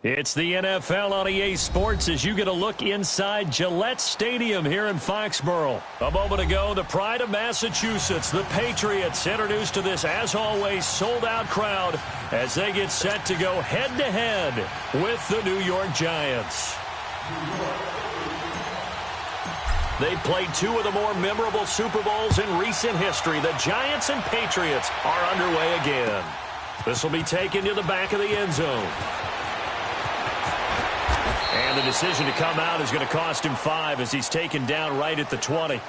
It's the NFL on EA Sports as you get a look inside Gillette Stadium here in Foxborough. A moment ago, the pride of Massachusetts, the Patriots, introduced to this, as always, sold-out crowd as they get set to go head-to-head with the New York Giants. They played two of the more memorable Super Bowls in recent history. The Giants and Patriots are underway again. This will be taken to the back of the end zone. And the decision to come out is going to cost him 5 as he's taken down right at the 20.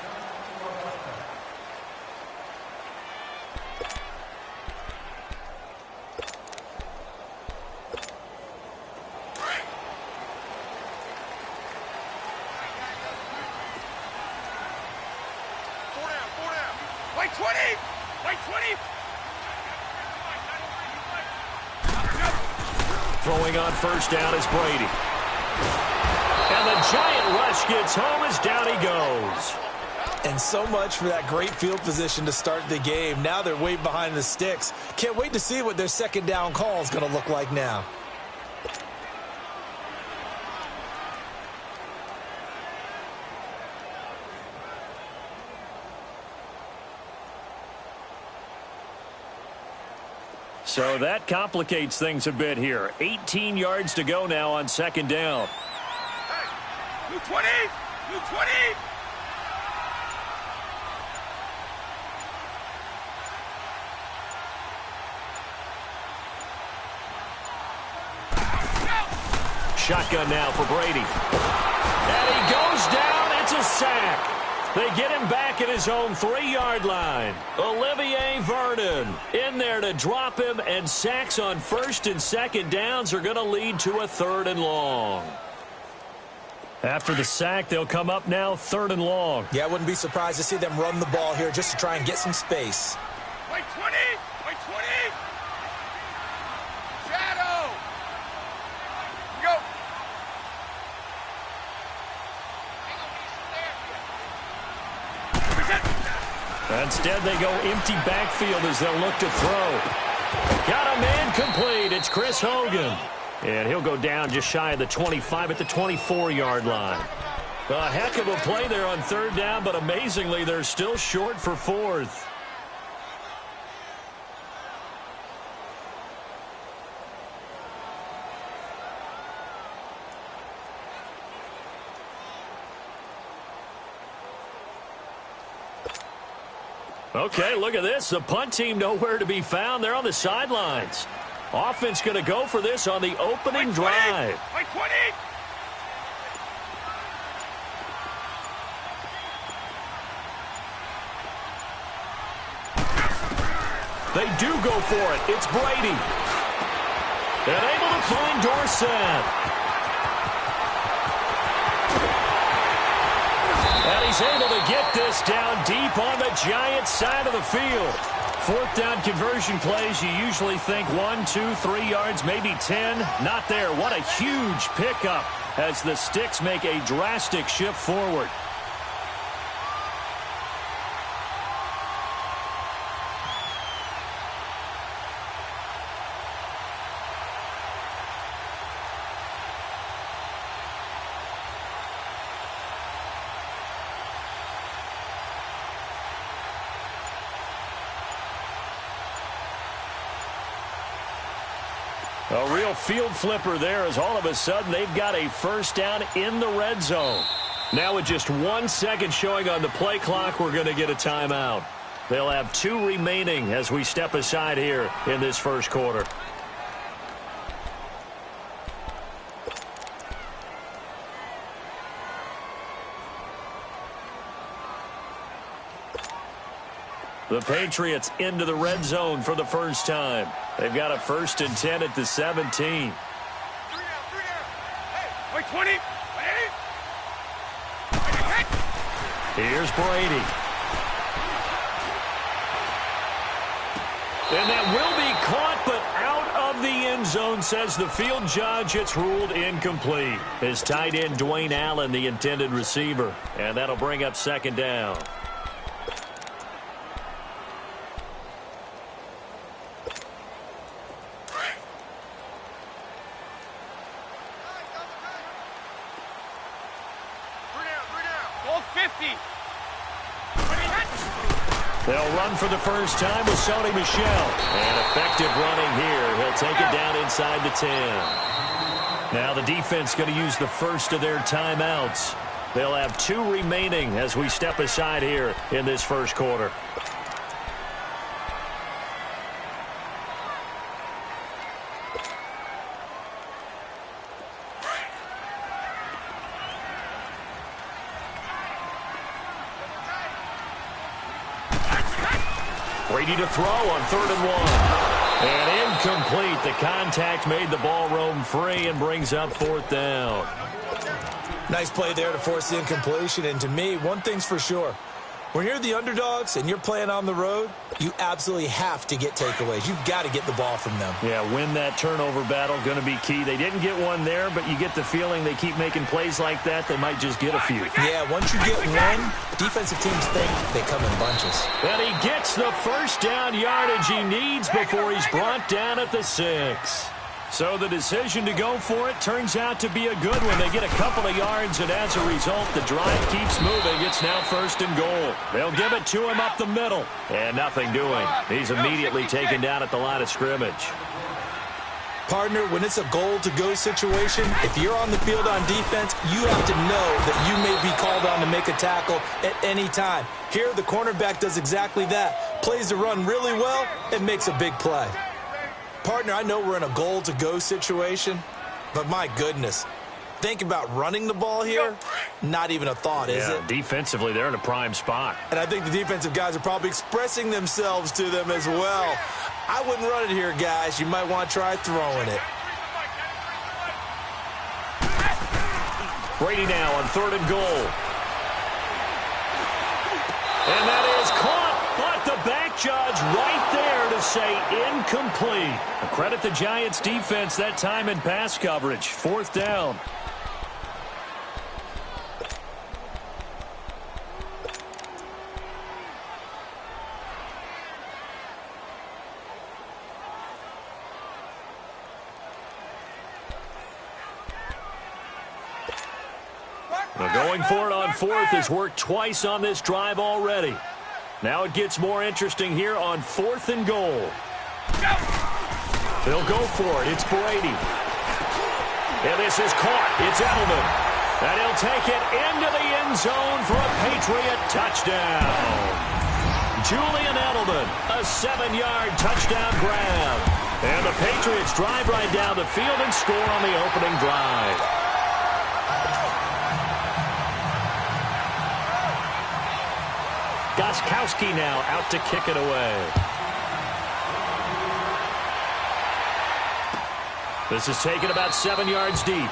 Throwing on first down is Brady. And the giant rush gets home as down he goes. And so much for that great field position to start the game. Now they're way behind the sticks. Can't wait to see what their second down call is going to look like now. So that complicates things a bit here. 18 yards to go now on second down. Hey, new 20! New 20! Shotgun now for Brady. And he goes down. It's a sack. They get him back at his own 3-yard line. Olivier Vernon in there to drop him, and sacks on first and second downs are going to lead to a 3rd and long. After the sack, they'll come up now 3rd and long. Yeah, I wouldn't be surprised to see them run the ball here just to try and get some space. Wait 20! Wait 20! Shadow! Go! Instead, they go empty backfield as they'll look to throw. Got a man complete. It's Chris Hogan. And he'll go down just shy of the 25 at the 24-yard line. A heck of a play there on 3rd down, but amazingly, they're still short for 4th. Okay, look at this. The punt team nowhere to be found. They're on the sidelines. Offense going to go for this on the opening drive. Wait 20! They do go for it. It's Brady. And able to find Dorsett. And he's able to get this down deep on the Giants side of the field. 4th down conversion plays, you usually think 1, 2, 3 yards, maybe 10. Not there. What a huge pickup as the Sticks make a drastic shift forward. A real field flipper there as all of a sudden they've got a first down in the red zone. Now with just 1 second showing on the play clock, we're going to get a timeout. They'll have 2 remaining as we step aside here in this first quarter. The Patriots into the red zone for the first time. They've got a 1st and 10 at the 17. 3 down, 3 down. Hey, wait 20! Wait! Here's Brady. And that will be caught, but out of the end zone, says the field judge. It's ruled incomplete. His tight end, Dwayne Allen, the intended receiver. And that'll bring up 2nd down. They'll run for the first time with Sony Michel. And effective running here. He'll take it down inside the 10. Now the defense going to use the first of their timeouts. They'll have 2 remaining as we step aside here in this first quarter. Brady to throw on 3rd and 1. And incomplete. The contact made the ball roam free and brings up 4th down. Nice play there to force the incompletion. And to me, one thing's for sure. When you're the underdogs and you're playing on the road, you absolutely have to get takeaways. You've got to get the ball from them. Yeah, win that turnover battle, going to be key. They didn't get one there, but you get the feeling they keep making plays like that, they might just get a few. Yeah, once you get one, defensive teams think they come in bunches. And he gets the first down yardage he needs before he's brought down at the 6. So the decision to go for it turns out to be a good one. They get a couple of yards, and as a result, the drive keeps moving. It's now 1st and goal. They'll give it to him up the middle. And nothing doing. He's immediately taken down at the line of scrimmage. Partner, when it's a goal-to-go situation, if you're on the field on defense, you have to know that you may be called on to make a tackle at any time. Here, the cornerback does exactly that. Plays the run really well and makes a big play. Partner, I know we're in a goal-to-go situation, but my goodness, think about running the ball here. Not even a thought, is it? Defensively, they're in a prime spot. And I think the defensive guys are probably expressing themselves to them as well. I wouldn't run it here, guys. You might want to try throwing it. Brady now on 3rd and goal. And that is caught. But the back judge right there to say incomplete. Credit the Giants defense that time in pass coverage. 4th down. Now going for it on 4th has worked twice on this drive already. Now it gets more interesting here on 4th and goal. They'll go for it. It's Brady. And this is caught. It's Edelman. And he'll take it into the end zone for a Patriot touchdown. Julian Edelman, a 7-yard touchdown grab. And the Patriots drive right down the field and score on the opening drive. Gostkowski now out to kick it away. This is taken about 7 yards deep.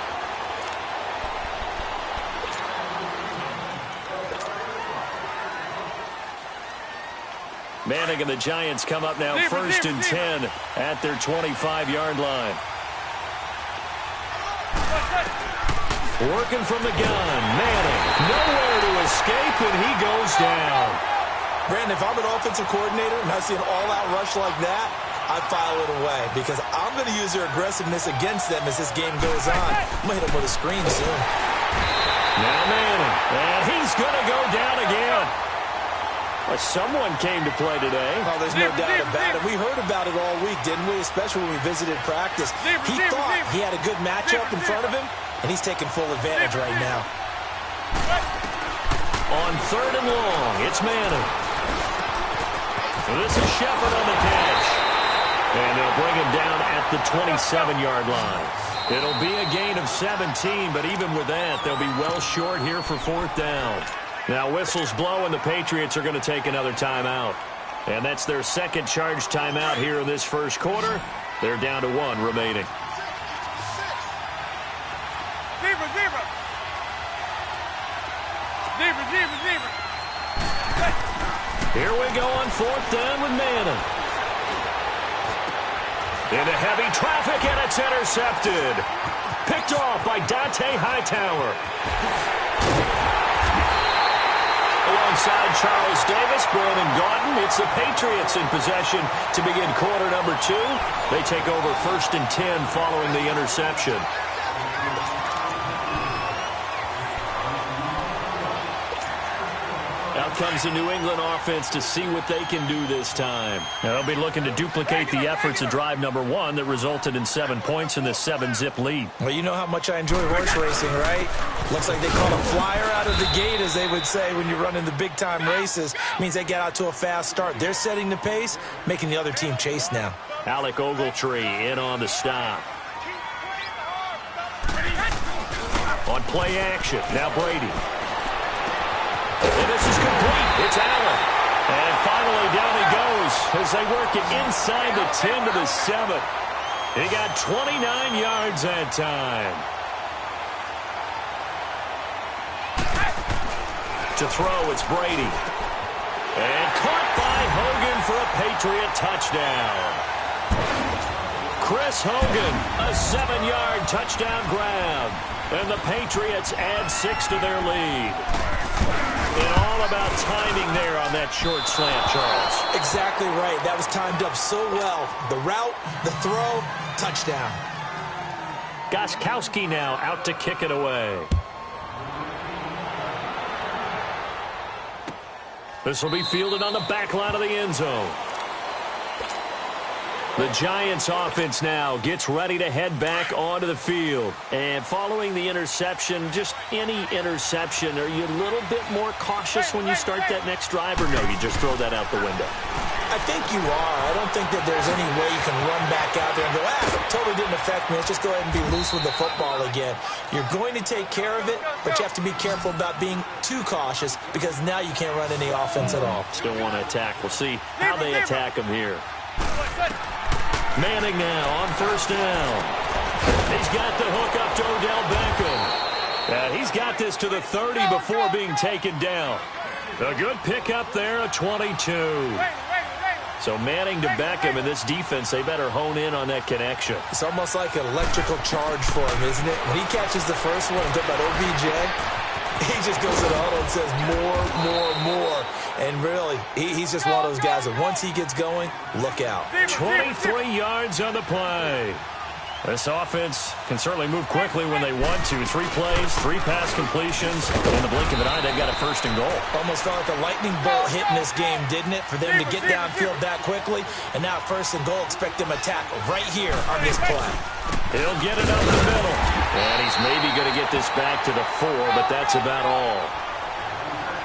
Manning and the Giants come up now 1st and 10 at their 25-yard line. Working from the gun. Manning nowhere to escape, and he goes down. Brandon, if I'm an offensive coordinator and I see an all-out rush like that, I file it away because I'm going to use their aggressiveness against them as this game goes on. I'm going to hit them with a screen soon. Now Manning, and he's going to go down again. Well, someone came to play today. Oh, there's no doubt about it. We heard about it all week, didn't we? Especially when we visited practice. He thought he had a good matchup in front of him, and he's taking full advantage right now. On 3rd and long, it's Manning. This is Shepard on the catch. And they'll bring him down at the 27-yard line. It'll be a gain of 17, but even with that, they'll be well short here for 4th down. Now whistles blow, and the Patriots are going to take another timeout. And that's their second charge timeout here in this first quarter. They're down to 1 remaining. Here we go on 4th down with Manning. Into heavy traffic, and it's intercepted. Picked off by Dante Hightower. Alongside Charles Davis, Brandon Gaudin, it's the Patriots in possession to begin quarter number 2. They take over 1st and 10 following the interception. out comes the New England offense to see what they can do this time. Now, they'll be looking to duplicate the efforts of drive number 1 that resulted in 7 points in this 7-zip lead. Well, you know how much I enjoy horse racing, right? Looks like they caught a flyer out of the gate, as they would say when you're running the big-time races. Means they get out to a fast start. They're setting the pace, making the other team chase now. Alec Ogletree in on the stop. On play action, now Brady. And this is complete. It's Allen. And finally down he goes as they work it inside the 10 to the 7. He got 29 yards that time. To throw, it's Brady. And caught by Hogan for a Patriot touchdown. Chris Hogan, a 7-yard touchdown grab. And the Patriots add 6 to their lead. And all about timing there on that short slant, Charles. Exactly right. That was timed up so well. The route, the throw, touchdown. Gostkowski now out to kick it away. This will be fielded on the back line of the end zone. The Giants offense now gets ready to head back onto the field. And following the interception, just any interception, are you a little bit more cautious when you start that next drive, or no, you just throw that out the window? I think you are. I don't think that there's any way you can run back out there and go, totally didn't affect me. Let's just go ahead and be loose with the football again. You're going to take care of it, but you have to be careful about being too cautious because now you can't run any offense at all. Still want to attack. We'll see how they attack him here. Manning now on first down. He's got the hook up to Odell Beckham. He's got this to the 30 before being taken down. A good pickup there, a 22. So Manning to Beckham, in this defense, they better hone in on that connection. It's almost like an electrical charge for him, isn't it? When he catches the first one, talk about OBJ, he just goes to the huddle and says more. And really, he's just one of those guys that once he gets going, look out. 23 yards on the play. This offense can certainly move quickly when they want to. 3 plays, 3 pass completions. In the blink of an eye, they've got a first and goal. Almost felt like a lightning bolt hit in this game, didn't it? For them to get downfield that quickly. And now first and goal, expect them to tackle right here on this play. He'll get it up the middle. And he's maybe going to get this back to the 4, but that's about all.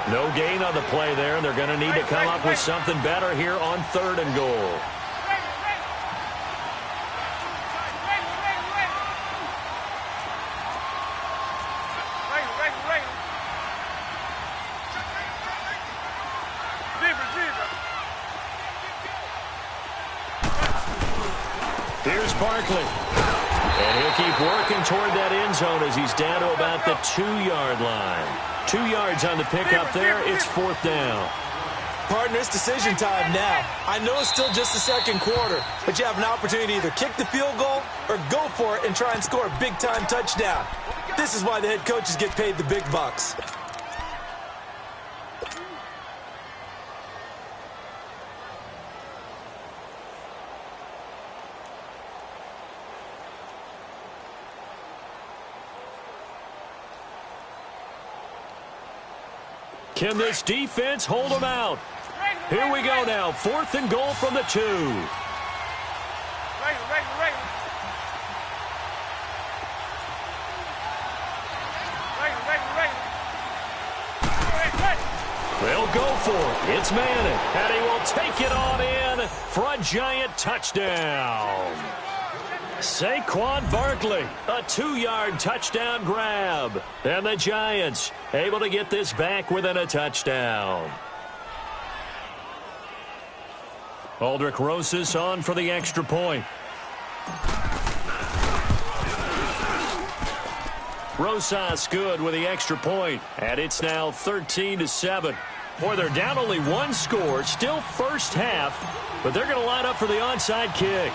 No gain on the play there, and they're going to need to come up with something better here on 3rd and goal. Here's Barkley. And he'll keep working toward that end zone as he's down to about the 2-yard line. 2 yards on the pickup there. It's 4th down. Partner, it's decision time now. I know it's still just the second quarter, but you have an opportunity to either kick the field goal or go for it and try and score a big-time touchdown. This is why the head coaches get paid the big bucks. Can this defense hold them out? Here we go now. 4th and goal from the 2. They'll go for it. It's Manning. And he will take it on in for a giant touchdown. Saquon Barkley, a 2-yard touchdown grab. And the Giants able to get this back within a touchdown. Aldrich Rosas on for the extra point. Rosas good with the extra point. And it's now 13-7. Boy, they're down only 1 score. Still first half. But they're going to line up for the onside kick.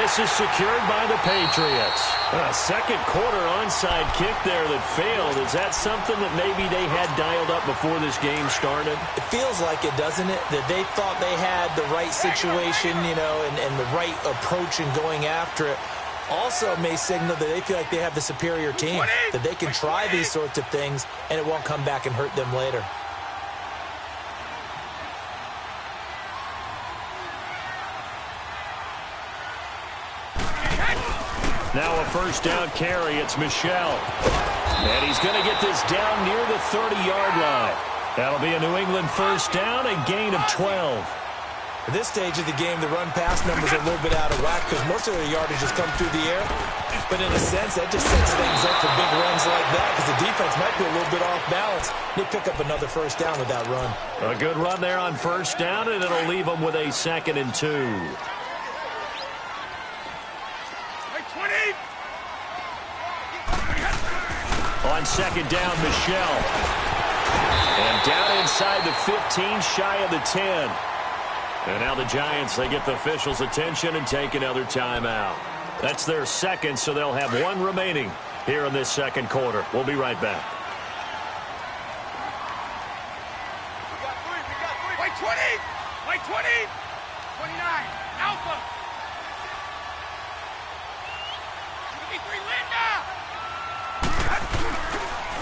this is secured by the Patriots. A second quarter onside kick there that failed. Is that something that maybe they had dialed up before this game started? It feels like it, doesn't it? That they thought they had the right situation, you know, and the right approach in going after it. Also may signal that they feel like they have the superior team, that they can try these sorts of things and it won't come back and hurt them later. Now a first down carry. It's Michel. And he's going to get this down near the 30-yard line. That'll be a New England first down, a gain of 12. At this stage of the game, the run-pass numbers are a little bit out of whack because most of their yardage has come through the air. But in a sense, that just sets things up for big runs like that because the defense might be a little bit off balance. They pick up another first down with that run. A good run there on first down, and it'll leave them with a 2nd and 2. On second down, Michel. And down inside the 15, shy of the 10. And now the Giants, they get the officials' attention and take another timeout. That's their second, so they'll have one remaining here in this second quarter. We'll be right back. We got three. White 20! White 20! 29. Alpha!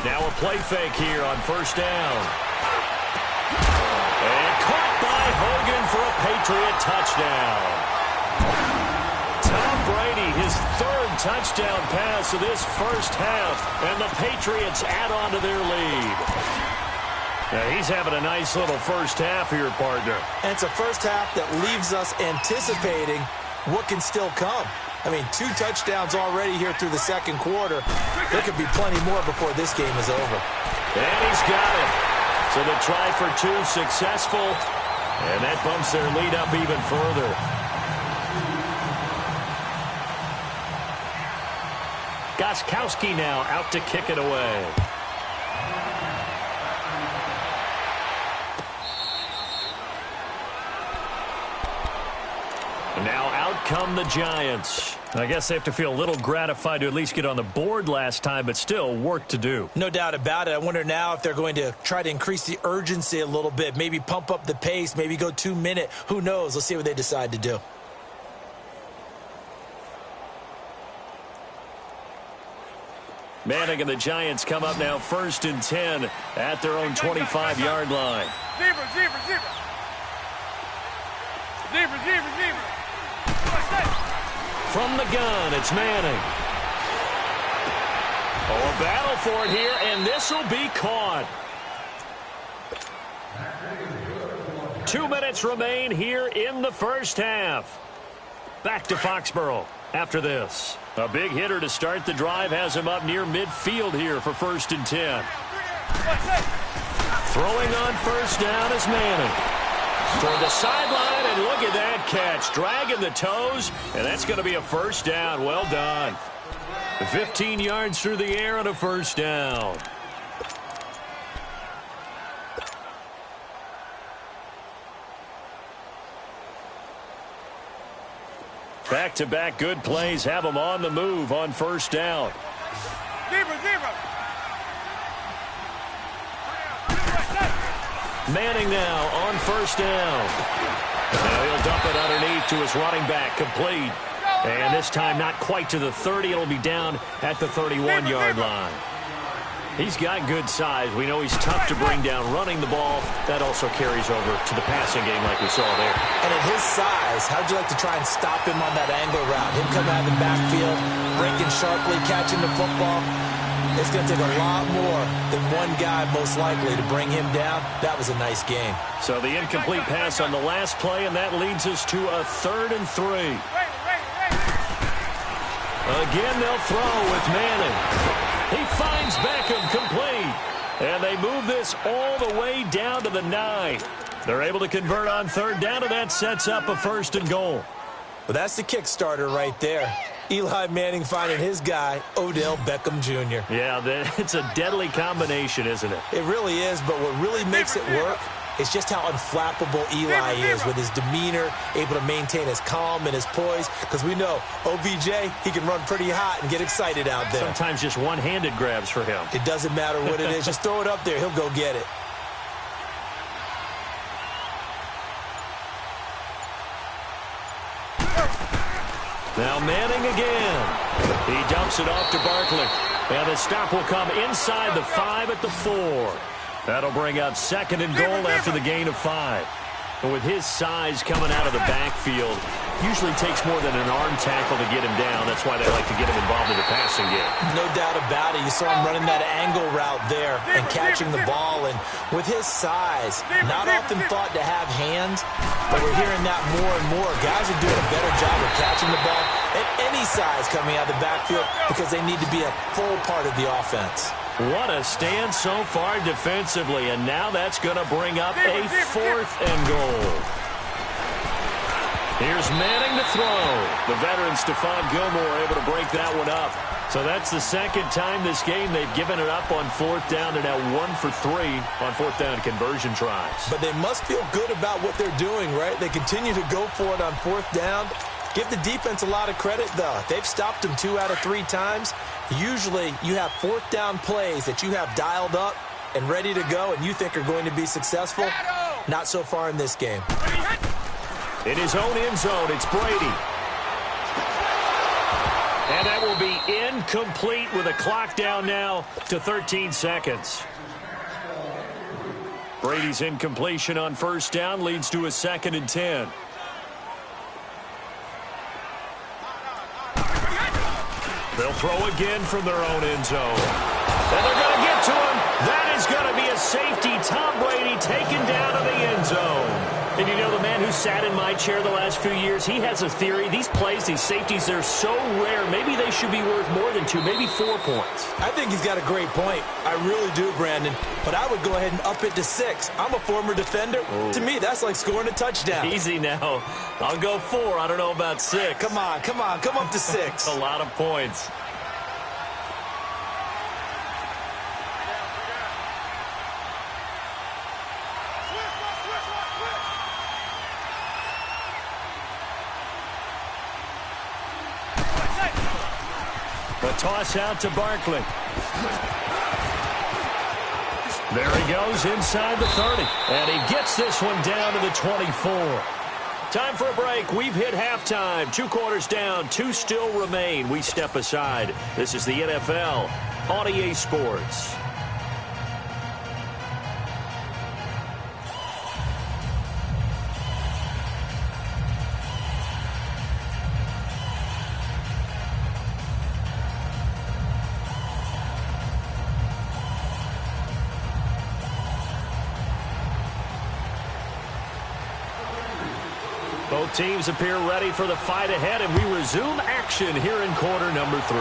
Now a play fake here on first down. And caught by Hogan for a Patriot touchdown. Tom Brady, his 3rd touchdown pass of this first half, and the Patriots add on to their lead. Now he's having a nice little first half here, partner. And it's a first half that leaves us anticipating what can still come. I mean, 2 touchdowns already here through the second quarter. There could be plenty more before this game is over. And he's got it. So the try for 2 successful, and that bumps their lead up even further. Gostkowski now out to kick it away. And now out come the Giants. I guess they have to feel a little gratified to at least get on the board last time, but still work to do. No doubt about it. I wonder now if they're going to try to increase the urgency a little bit, maybe pump up the pace, maybe go 2-minute. Who knows? Let's see what they decide to do. Manning and the Giants come up now 1st and 10 at their own 25-yard line. Zebra. From the gun, it's Manning. Oh, a battle for it here, and this will be caught. 2 minutes remain here in the first half. Back to Foxborough after this. A big hitter to start the drive has him up near midfield here for 1st and 10. Throwing on first down is Manning. Toward the sideline, and look at that catch. Dragging the toes, and that's going to be a first down. Well done. 15 yards through the air and a first down. Back-to-back good plays have them on the move on first down. Zebra. Manning now on first down. Now he'll dump it underneath to his running back, complete. And this time not quite to the 30. It'll be down at the 31-yard line. He's got good size. We know he's tough to bring down running the ball. That also carries over to the passing game like we saw there. And at his size, how'd you like to try and stop him on that angle route? Him coming out of the backfield, breaking sharply, catching the football. It's going to take a lot more than one guy, most likely, to bring him down. That was a nice game. So the incomplete pass on the last play, and that leads us to a 3rd and 3. Again, they'll throw with Manning. He finds Beckham, complete. And they move this all the way down to the 9. They're able to convert on 3rd down, and that sets up a 1st and goal. Well, that's the kickstarter right there. Eli Manning finding his guy, Odell Beckham Jr. Yeah, it's a deadly combination, isn't it? It really is, but what really makes it work is just how unflappable Eli is with his demeanor, able to maintain his calm and his poise. Because we know OBJ, he can run pretty hot and get excited out there. Sometimes just one-handed grabs for him. It doesn't matter what it is. Just throw it up there. He'll go get it. Now Manning again. He dumps it off to Barkley. And the stop will come inside the 5 at the 4. That'll bring up 2nd and goal after the gain of 5. And with his size coming out of the backfield, usually takes more than an arm tackle to get him down. That's why they like to get him involved in the passing game. No doubt about it. You saw him running that angle route there and catching the ball. And with his size, not often thought to have hands, but we're hearing that more and more. Guys are doing a better job of catching the ball at any size coming out of the backfield because they need to be a full part of the offense. What a stand so far defensively, and now that's going to bring up a 4th and goal. Here's Manning to throw. The veteran Stephon Gilmore able to break that one up. So that's the 2nd time this game they've given it up on 4th down. They're now 1 for 3 on 4th down conversion tries. But they must feel good about what they're doing, right? They continue to go for it on 4th down. Give the defense a lot of credit, though. They've stopped them 2 out of 3 times. Usually, you have 4th down plays that you have dialed up and ready to go and you think are going to be successful. Not so far in this game. In his own end zone, it's Brady. And that will be incomplete with a clock down now to 13 seconds. Brady's incompletion on 1st down leads to a 2nd and 10. They'll throw again from their own end zone. And they're going to get to him. That is going to be a safety. Tom Brady taken down to the end zone. And you know, the man who sat in my chair the last few years, he has a theory. These plays, these safeties, they're so rare. Maybe they should be worth more than 2, maybe 4 points. I think he's got a great point. I really do, Brandon. But I would go ahead and up it to 6. I'm a former defender. Ooh. To me, that's like scoring a touchdown. Easy now. I'll go 4. I don't know about 6. Come on. Come up to 6. A lot of points. The toss out to Barkley. There he goes inside the 30. And he gets this one down to the 24. Time for a break. We've hit halftime. 2 quarters down. 2 still remain. We step aside. This is the NFL on EA Sports. Both teams appear ready for the fight ahead, and we resume action here in quarter number 3.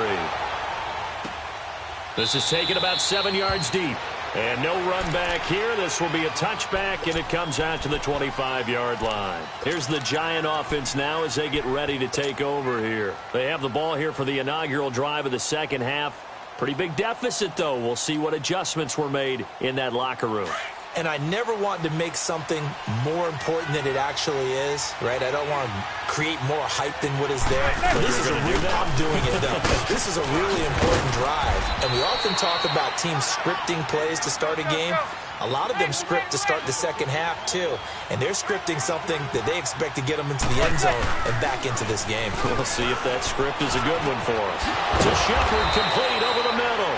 This is taken about 7 yards deep. And no run back here. This will be a touchback, and it comes out to the 25-yard line. Here's the Giant offense now as they get ready to take over here. They have the ball here for the inaugural drive of the 2nd half. Pretty big deficit, though. We'll see what adjustments were made in that locker room. And I never want to make something more important than it actually is, right? I don't want to create more hype than what is there. But this is I'm doing it, though. This is a really important drive. And we often talk about teams scripting plays to start a game. A lot of them script to start the 2nd half, too. And they're scripting something that they expect to get them into the end zone and back into this game. We'll see if that script is a good one for us. To Shepard, complete over the middle.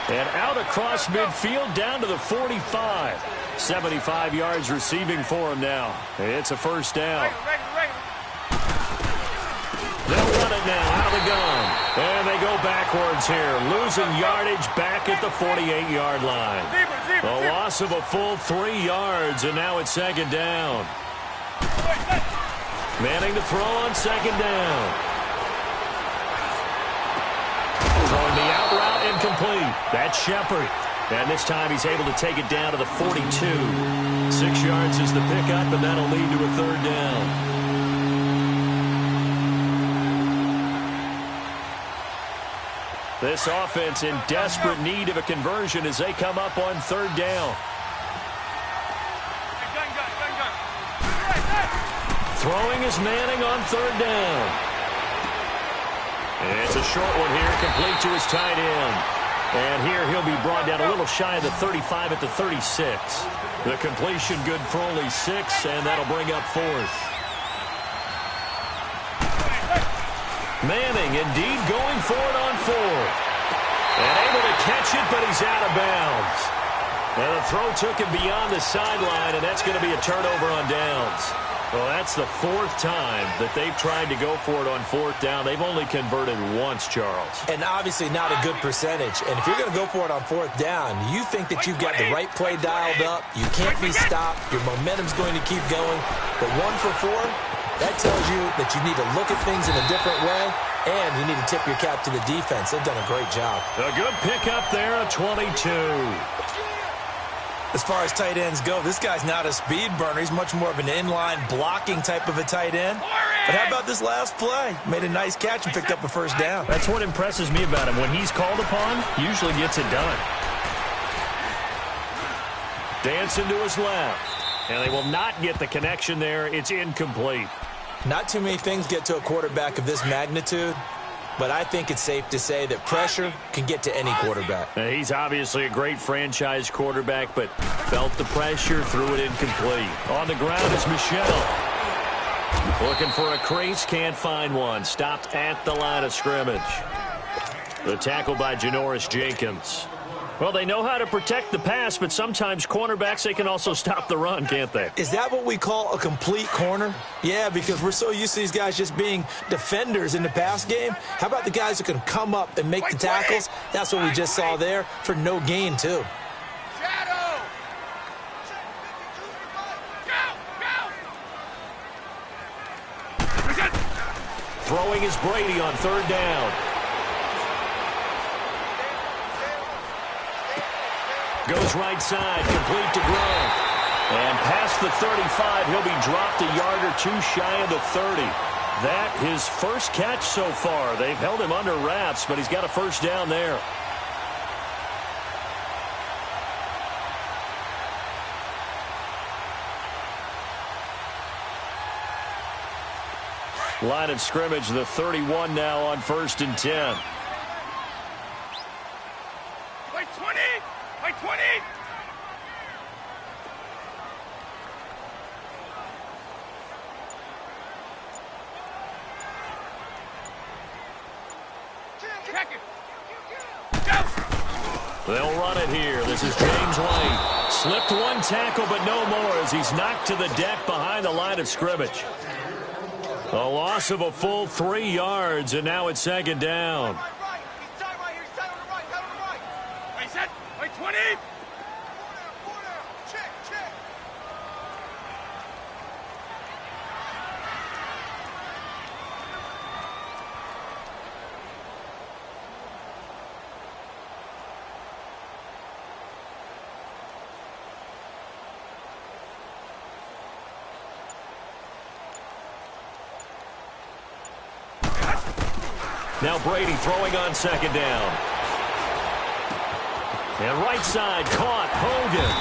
And out across midfield down to the 45. 75 yards receiving for him now. It's a 1st down. They'll run it now out of the gun. And they go backwards here. Losing yardage back at the 48-yard line. A loss of a full 3 yards, and now it's 2nd down. Manning to throw on 2nd down. Throwing the out route incomplete. That's Shepard. And this time he's able to take it down to the 42. 6 yards is the pickup, and that'll lead to a 3rd down. This offense in desperate need of a conversion as they come up on 3rd down. Throwing is Manning on third down. And it's a short one here, complete to his tight end. And here he'll be brought down a little shy of the 35 at the 36. The completion good for only 6, and that'll bring up fourth. Manning indeed going for it on fourth. And able to catch it, but he's out of bounds. And the throw took him beyond the sideline, and that's going to be a turnover on downs. Well, that's the 4th time that they've tried to go for it on 4th down. They've only converted once, Charles. And obviously not a good percentage. And if you're going to go for it on 4th down, you think that you've got the right play dialed up. You can't be stopped. Your momentum's going to keep going. But 1 for 4, that tells you that you need to look at things in a different way, and you need to tip your cap to the defense. They've done a great job. A good pickup there, a 22. As far as tight ends go, this guy's not a speed burner. He's much more of an inline blocking type of a tight end. But how about this last play? Made a nice catch and picked up a first down. That's what impresses me about him. When he's called upon, usually gets it done. Dancing to his left. And they will not get the connection there. It's incomplete. Not too many things get to a quarterback of this magnitude, but I think it's safe to say that pressure can get to any quarterback. He's obviously a great franchise quarterback, but felt the pressure, threw it incomplete. On the ground is Michel. Looking for a crease, can't find one. Stopped at the line of scrimmage. The tackle by Janoris Jenkins. Well, they know how to protect the pass, but sometimes cornerbacks, they can also stop the run, can't they? Is that what we call a complete corner? Yeah, because we're so used to these guys just being defenders in the pass game. How about the guys who can come up and make the tackles? That's what we just saw there for no gain, too. Throwing is Brady on third down. Goes right side, complete to Gronk. And past the 35, he'll be dropped a yard or 2 shy of the 30. That his first catch so far. They've held him under wraps, but he's got a first down there. Line of scrimmage, the 31 now on 1st and 10. By 20! By 20! Check it! Go! They'll run it here. This is James White. Slipped one tackle, but no more as he's knocked to the deck behind the line of scrimmage. A loss of a full 3 yards, and now it's 2nd down. By 20! Now Brady throwing on 2nd down. And right side caught Hogan.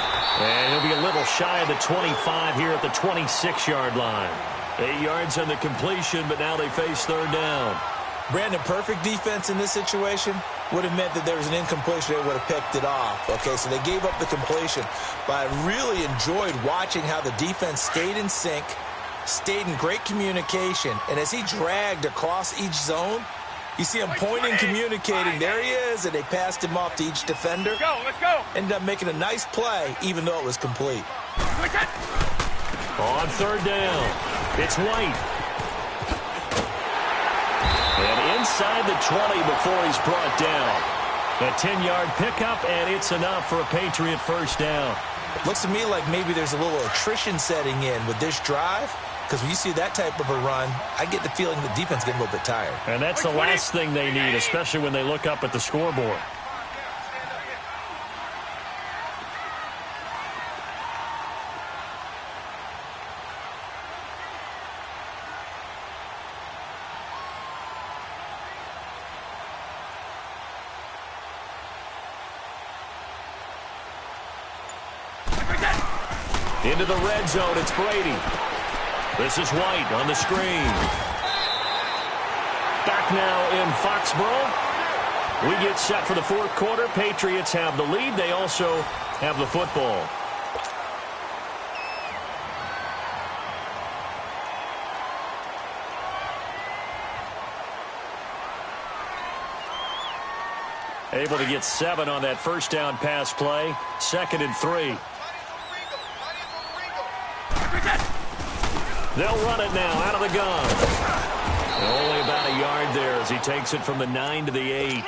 And he'll be a little shy of the 25 here at the 26-yard line. 8 yards on the completion, but now they face 3rd down. Brandon, perfect defense in this situation would have meant that there was an incompletion. They would have picked it off. Okay, so they gave up the completion. But I really enjoyed watching how the defense stayed in sync, stayed in great communication, and as he dragged across each zone, you see him pointing, communicating. There he is, and they passed him off to each defender. Let's go, let's go. Ended up making a nice play, even though it was complete. On 3rd down, it's White. And inside the 20 before he's brought down. A 10-yard pickup, and it's enough for a Patriot first down. Looks to me like maybe there's a little attrition setting in with this drive. Because when you see that type of a run, I get the feeling the defense getting a little bit tired. And that's the last thing they need, especially when they look up at the scoreboard. Into the red zone, it's Brady. This is White on the screen. Back now in Foxborough. We get set for the fourth quarter. Patriots have the lead. They also have the football. Able to get 7 on that first down pass play. 2nd and 3. They'll run it now out of the gun. Only about a yard there as he takes it from the 9 to the 8.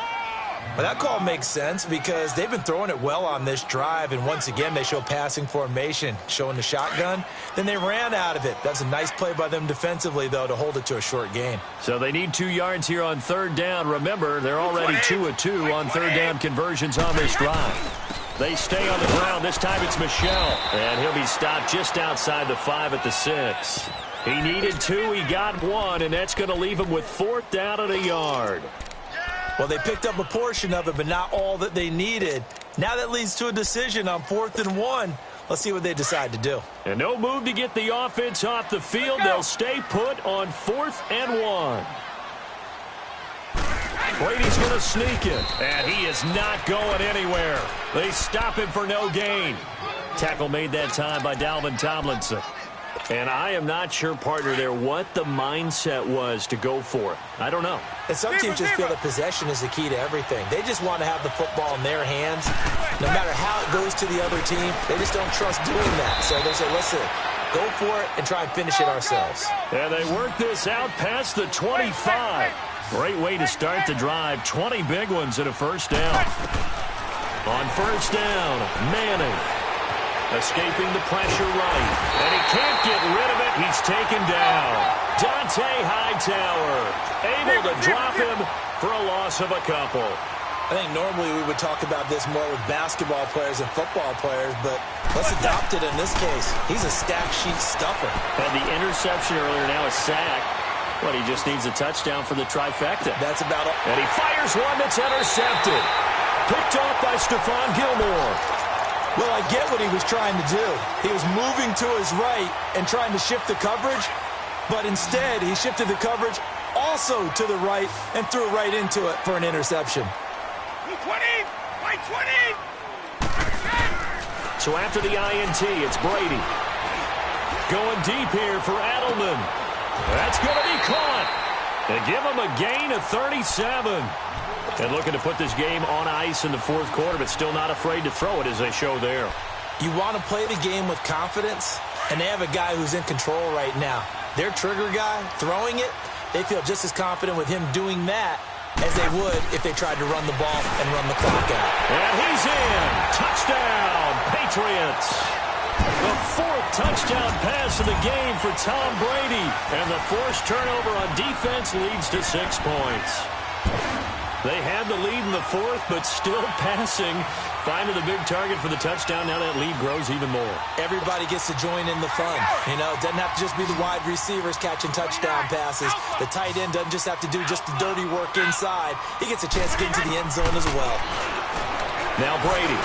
Well, that call makes sense because they've been throwing it well on this drive, and once again they show passing formation, showing the shotgun. Then they ran out of it. That's a nice play by them defensively, though, to hold it to a short gain. So they need 2 yards here on 3rd down. Remember, they're already 2 of 2 on 3rd down conversions on this drive. They stay on the ground. This time it's Michel. And he'll be stopped just outside the 5 at the 6. He needed 2. He got 1, and that's going to leave him with 4th down and a yard. Well, they picked up a portion of it, but not all that they needed. Now that leads to a decision on 4th and 1. Let's see what they decide to do. And no move to get the offense off the field. They'll stay put on 4th and 1. Brady's going to sneak it, and he is not going anywhere. They stop him for no gain. Tackle made that time by Dalvin Tomlinson. And I am not sure, partner, there what the mindset was to go for it. I don't know. And some teams just feel that possession is the key to everything. They just want to have the football in their hands. No matter how it goes to the other team, they just don't trust doing that. So they say, listen, go for it and try and finish it ourselves. And they work this out past the 25. Great way to start the drive. 20 big ones at a first down. On first down, Manning. Escaping the pressure right. And he can't get rid of it. He's taken down. Dante Hightower able to drop him for a loss of a couple. I think normally we would talk about this more with basketball players and football players, but let's adopt it in this case. He's a stack sheet stuffer. Had the interception earlier, now a sack. But he just needs a touchdown for the trifecta. That's about all. And he fires one that's intercepted. Picked off by Stephon Gilmore. Well, I get what he was trying to do. He was moving to his right and trying to shift the coverage, but instead he shifted the coverage also to the right and threw right into it for an interception. 20, right 20. So after the INT, it's Brady. Going deep here for Edelman. That's going to be caught. They give him a gain of 37. And looking to put this game on ice in the fourth quarter, but still not afraid to throw it as they show there. You want to play the game with confidence, and they have a guy who's in control right now. Their trigger guy, throwing it, they feel just as confident with him doing that as they would if they tried to run the ball and run the clock out. And he's in. Touchdown, Patriots. The 4th touchdown pass of the game for Tom Brady. And the forced turnover on defense leads to 6 points. They had the lead in the 4th, but still passing. Finding the big target for the touchdown. Now that lead grows even more. Everybody gets to join in the fun. You know, it doesn't have to just be the wide receivers catching touchdown passes. The tight end doesn't just have to do just the dirty work inside. He gets a chance to get into the end zone as well. Now Brady.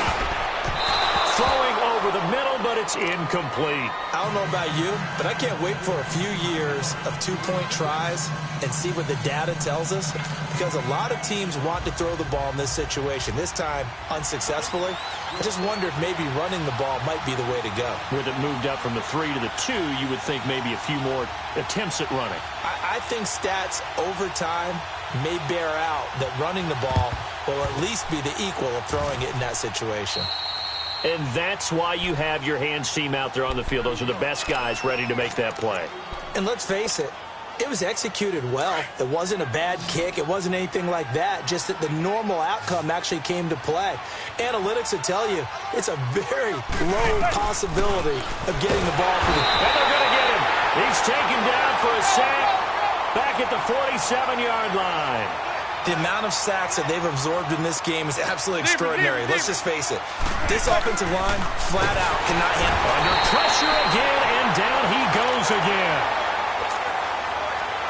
Throwing over the middle, but it's incomplete. I don't know about you, but I can't wait for a few years of 2-point tries and see what the data tells us, because a lot of teams want to throw the ball in this situation. This time, unsuccessfully. I just wonder if maybe running the ball might be the way to go. With it moved up from the 3 to the 2, you would think maybe a few more attempts at running. I think stats over time may bear out that running the ball will at least be the equal of throwing it in that situation. And that's why you have your hands team out there on the field. Those are the best guys ready to make that play. And let's face it, it was executed well. It wasn't a bad kick. It wasn't anything like that. Just that the normal outcome actually came to play. Analytics will tell you it's a very low possibility of getting the ball for the... And they're going to get him. He's taken down for a sack back at the 47-yard line. The amount of sacks that they've absorbed in this game is absolutely extraordinary. Let's just face it. This offensive line, flat out, cannot handle. Under pressure again, and down he goes again.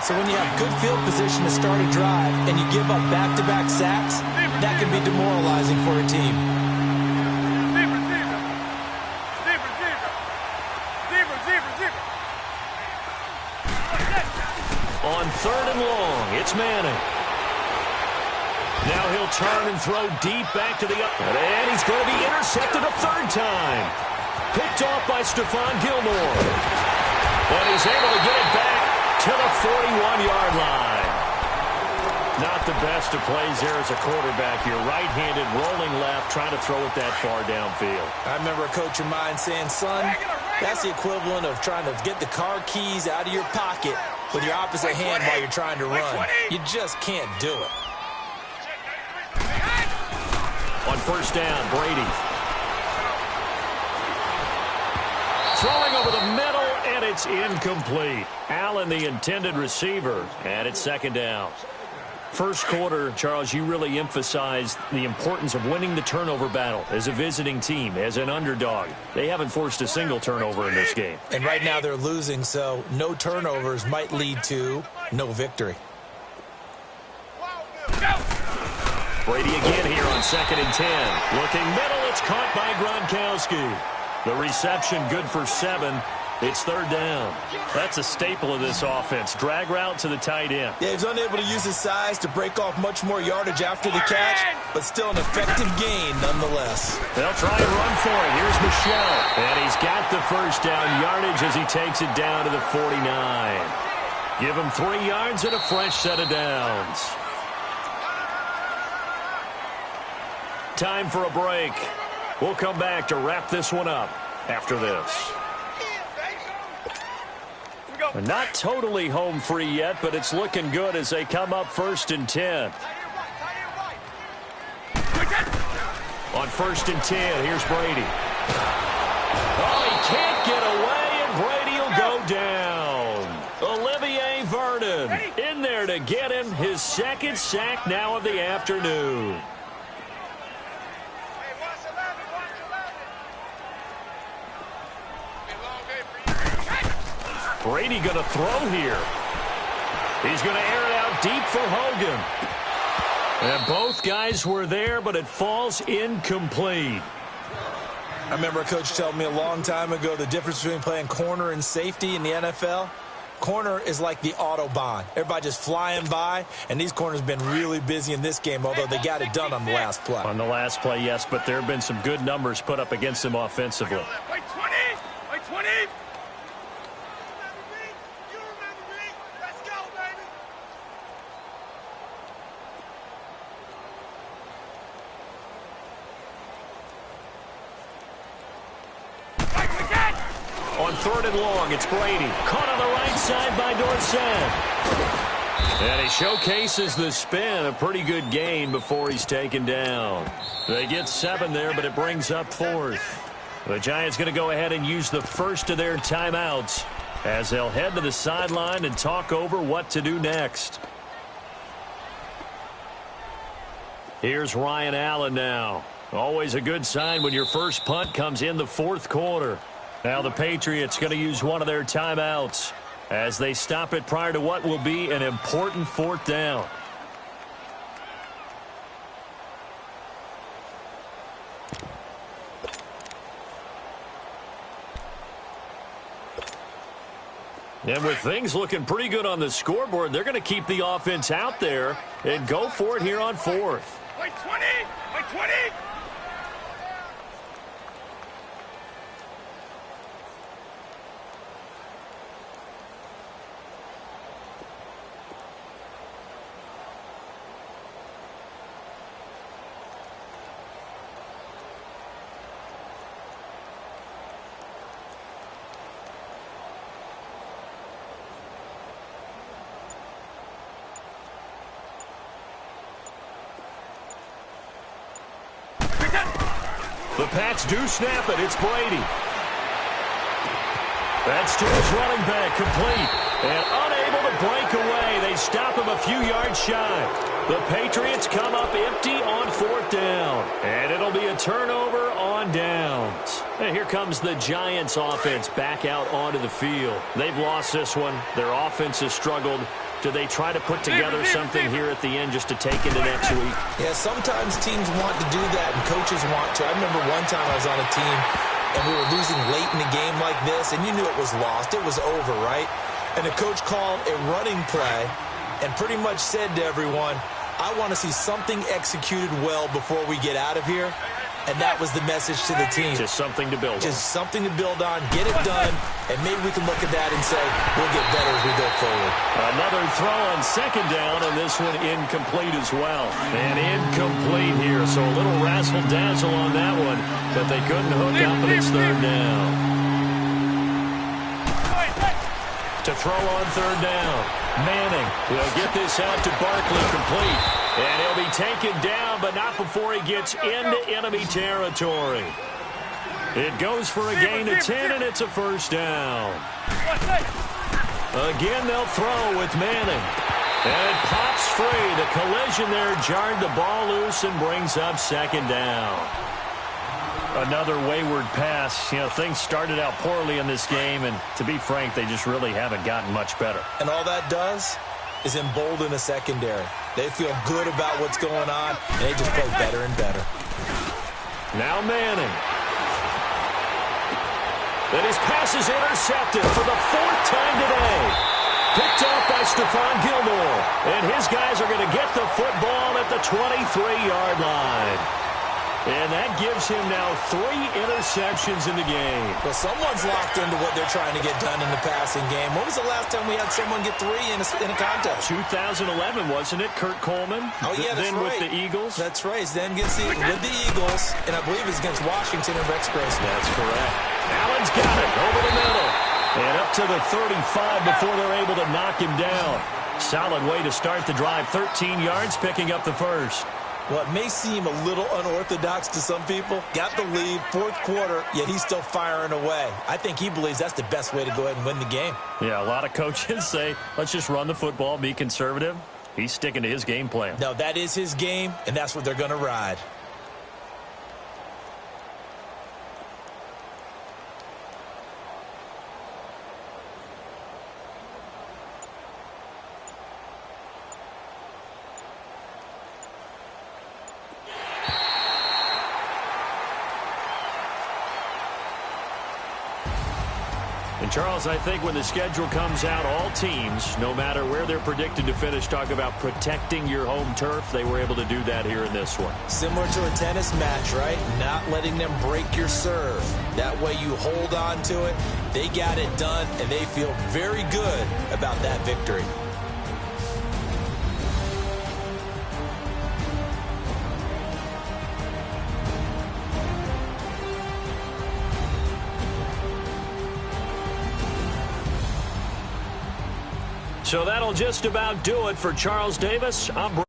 So when you have good field position to start a drive and you give up back-to-back sacks, that can be demoralizing for a team. turn and throw deep back to the up. And he's going to be intercepted a third time. Picked off by Stephon Gilmore. And he's able to get it back to the 41-yard line. Not the best of plays there as a quarterback. You're right-handed, rolling left, trying to throw it that far downfield. I remember a coach of mine saying, son, that's the equivalent of trying to get the car keys out of your pocket with your opposite hand while you're trying to run. You just can't do it. On first down, Brady. Throwing over the middle, and it's incomplete. Allen, the intended receiver, and it's second down. First quarter, Charles, you really emphasized the importance of winning the turnover battle as a visiting team, as an underdog. They haven't forced a single turnover in this game. And right now they're losing, so no turnovers might lead to no victory. Brady again here on 2nd and 10. Looking middle, it's caught by Gronkowski. The reception good for 7. It's third down. That's a staple of this offense. Drag route to the tight end. Yeah, he's unable to use his size to break off much more yardage after the catch, but still an effective gain nonetheless. They'll try and run for it. Here's Michelle. And he's got the first down yardage as he takes it down to the 49. Give him 3 yards and a fresh set of downs. Time for a break. We'll come back to wrap this one up after this. Not totally home free yet, but it's looking good as they come up 1st and 10. On 1st and 10, here's Brady. Oh, he can't get away, and Brady will go down. Olivier Vernon in there to get him his 2nd sack now of the afternoon. Brady going to throw here. He's going to air it out deep for Hogan. And both guys were there, but it falls incomplete. I remember a coach telling me a long time ago the difference between playing corner and safety in the NFL. Corner is like the Autobahn. Everybody just flying by, and these corners have been really busy in this game, although they got it done on the last play. On the last play, yes, but there have been some good numbers put up against them offensively. Wait 20! Wait 20! On 3rd and long, it's Brady. Caught on the right side by Dorsett. And he showcases the spin. A pretty good gain before he's taken down. They get 7 there, but it brings up 4th. The Giants going to go ahead and use the first of their timeouts as they'll head to the sideline and talk over what to do next. Here's Ryan Allen now. Always a good sign when your first punt comes in the 4th quarter. Now the Patriots going to use one of their timeouts as they stop it prior to what will be an important 4th down. And with things looking pretty good on the scoreboard, they're going to keep the offense out there and go for it here on 4th. Wait 20! Wait 20! The Pats do snap it. It's Brady. That's to his running back, complete. And unable to break away. They stop him a few yards shy. The Patriots come up empty on 4th down. And it'll be a turnover on downs. And here comes the Giants offense back out onto the field. They've lost this one. Their offense has struggled. Do they try to put together something here at the end just to take into next week? Yeah, sometimes teams want to do that and coaches want to. I remember one time I was on a team and we were losing late in the game like this, and you knew it was lost. It was over, right? And the coach called a running play and pretty much said to everyone, I want to see something executed well before we get out of here. And that was the message to the team. Just something to build on. Just something to build on, get it done, and maybe we can look at that and say, we'll get better as we go forward. Another throw on second down, and this one incomplete as well. And incomplete here, so a little razzle-dazzle on that one, but they couldn't hook up, and it's third down. To throw on third down, Manning will get this out to Barkley, complete. And he'll be taken down, but not before he gets into enemy territory. It goes for a gain of 10, and it's a first down. Again, they'll throw with Manning. And it pops free. The collision there jarred the ball loose and brings up second down. Another wayward pass. You know, things started out poorly in this game, and to be frank, they just really haven't gotten much better. And all that does is embolden the secondary. They feel good about what's going on, and they just play better and better. Now Manning. And his pass is intercepted for the fourth time today. Picked off by Stephon Gilmore. And his guys are going to get the football at the 23-yard line. And that gives him now 3 interceptions in the game. Well, someone's locked into what they're trying to get done in the passing game. When was the last time we had someone get 3 in a contest? 2011, wasn't it? Kurt Coleman? Oh, yeah, that's then right. with the Eagles? That's right. Then with the Eagles, and I believe it's against Washington and Rex Grossman. That's correct. Allen's got it over the middle. And up to the 35 before they're able to knock him down. Solid way to start the drive. 13 yards, picking up the first. Well, it may seem a little unorthodox to some people. Got the lead, fourth quarter, yet he's still firing away. I think he believes that's the best way to go ahead and win the game. Yeah, a lot of coaches say, let's just run the football, be conservative. He's sticking to his game plan. No, that is his game, and that's what they're going to ride. And Charles, I think when the schedule comes out, all teams, no matter where they're predicted to finish, talk about protecting your home turf. They were able to do that here in this one. Similar to a tennis match, right? Not letting them break your serve. That way you hold on to it. They got it done, and they feel very good about that victory. So that'll just about do it for Charles Davis. I'm